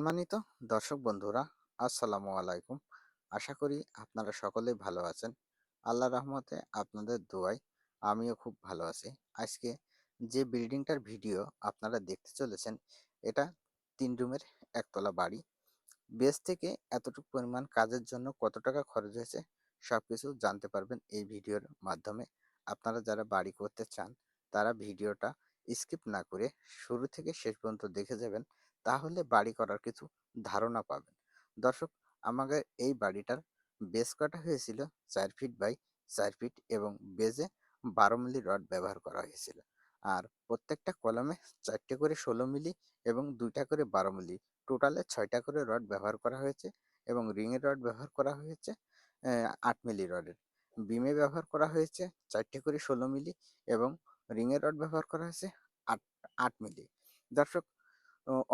সম্মানিত দর্শক বন্ধুরা, আসসালামু আলাইকুম। আশা করি আপনারা সকলেই ভালো আছেন। আল্লাহ রহমতে আপনাদের দোয়ায় আমিও খুব ভালো আছি। আজকে যে বিল্ডিংটার ভিডিও আপনারা দেখতে চলেছেন, এটা ৩ রুমের একতলা বাড়ি। বেস থেকে এতটুকু পরিমাণ কাজের জন্য কত টাকা খরচ হয়েছে সবকিছু জানতে পারবেন এই ভিডিওর মাধ্যমে। আপনারা যারা বাড়ি করতে চান তারা ভিডিওটা স্কিপ না করে শুরু থেকে শেষ পর্যন্ত দেখে যাবেন, তাহলে বাড়ি করার কিছু ধারণা পাবেন। দর্শক, আমাদের এই বাড়িটার বেস করা হয়েছিল ৪ ফিট বাই ৪ ফিট এবং বেজে ১২ মিলি রড ব্যবহার করা হয়েছিল। আর প্রত্যেকটা কলমে ৪টে করে ১৬ মিলি এবং ২টা করে ১২ মিলি, টোটালে ৬টা করে রড ব্যবহার করা হয়েছে এবং রিংয়ের রড ব্যবহার করা হয়েছে ৮ মিলি রডের। বিমে ব্যবহার করা হয়েছে ৪টে করে ১৬ মিলি এবং রিংয়ের রড ব্যবহার করা হয়েছে আট ৮ মিলি। দর্শক,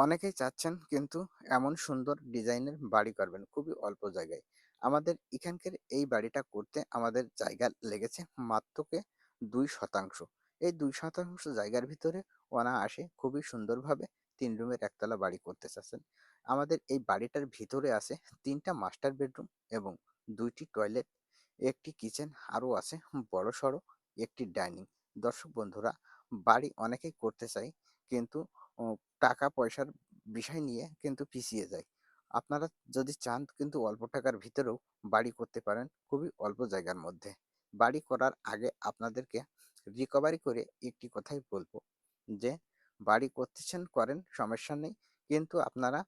অনেকেই চাচ্ছেন কিন্তু এমন সুন্দর ডিজাইনের বাড়ি করবেন খুবই অল্প জায়গায়। আমাদের এখানকার এই বাড়িটা করতে আমাদের জায়গা লেগেছে মাত্রকে ২%। এই ২% জায়গার ভিতরে অনায়াসে খুবই সুন্দরভাবে ৩ রুমের একতলা বাড়ি করতে চাচ্ছেন। আমাদের এই বাড়িটার ভিতরে আছে ৩টা মাস্টার বেডরুম এবং ২টি টয়লেট, একটি কিচেন, আরও আছে বড়সড় একটি ডাইনিং। দর্শক বন্ধুরা, বাড়ি অনেকেই করতে চায় কিন্তু ও টাকা পয়সার বিষয় নিয়ে কিন্তু পিছিয়ে যায়। আপনারা যদি চান কিন্তু অল্প টাকার ভিতরেও বাড়ি করতে পারেন খুবই অল্প জায়গার মধ্যে। বাড়ি করার আগে আপনাদেরকে রিকভারি করে একটি কথাই বলবো যে, বাড়ি করতেছেন করেন সমস্যা নেই। কিন্তু আপনারা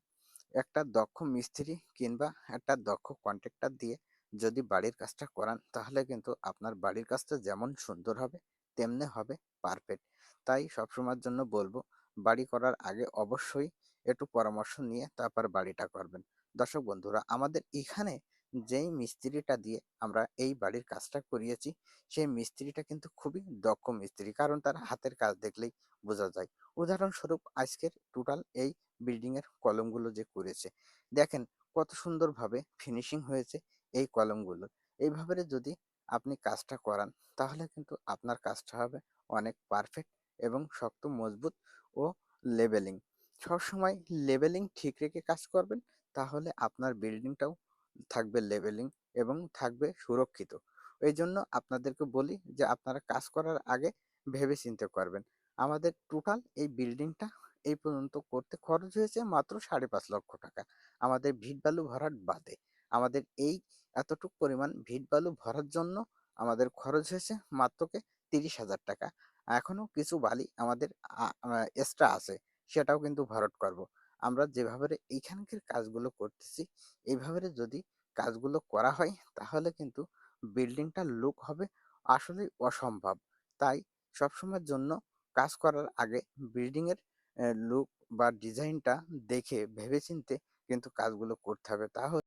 একটা দক্ষ মিস্ত্রি কিংবা একটা দক্ষ কন্ট্রাক্টর দিয়ে যদি বাড়ির কাজটা করান, তাহলে কিন্তু আপনার বাড়ির কাজটা যেমন সুন্দর হবে তেমনি হবে পারফেক্ট। তাই সবসময়ের জন্য বলবো, বাড়ি করার আগে অবশ্যই একটু পরামর্শ নিয়ে তারপর বাড়িটা করবেন। দর্শক বন্ধুরা, আমাদের এখানে যেই মিস্ত্রিটা দিয়ে আমরা এই বাড়ির কাজটা করিয়েছি, সেই মিস্ত্রিটা কিন্তু খুবই দক্ষ মিস্ত্রি, কারণ তার হাতের কাজ দেখলেই বোঝা যায়। উদাহরণস্বরূপ আজকের টোটাল এই বিল্ডিং এর কলমগুলো যে করেছে, দেখেন কত সুন্দরভাবে ফিনিশিং হয়েছে এই কলমগুলো। এইভাবে যদি আপনি কাজটা করান, তাহলে কিন্তু আপনার কাজটা হবে অনেক পারফেক্ট এবং শক্ত মজবুত ও লেভেলিং। সবসময় লেভেলিং ঠিক রেখে কাজ করবেন, তাহলে আপনার বিল্ডিংটাও থাকবে লেভেলিং এবং থাকবে সুরক্ষিত। এই জন্য আপনাদেরকে বলি যে আপনারা কাজ করার আগে ভেবে চিন্তে করবেন। আমাদের টোটাল এই বিল্ডিংটা এই পর্যন্ত করতে খরচ হয়েছে মাত্র ৫.৫ লক্ষ টাকা, আমাদের ভিট বালু ভরাট বাদে। আমাদের এই এতটুক পরিমাণ ভিট বালু ভরার জন্য আমাদের খরচ হয়েছে মাত্রকে ৩০,০০০ টাকা। এখনো কিছু বালি আমাদের এক্সট্রা আছে, সেটাও কিন্তু ভরাট করব। আমরা যেভাবে এইখানকার কাজগুলো করতেছি, এইভাবে যদি কাজগুলো করা হয়, তাহলে কিন্তু বিল্ডিংটার লুক হবে আসলেই অসম্ভব। তাই সবসময়ের জন্য কাজ করার আগে বিল্ডিংয়ের লুক বা ডিজাইনটা দেখে ভেবেচিন্তে কিন্তু কাজগুলো করতে হবে। তাহলে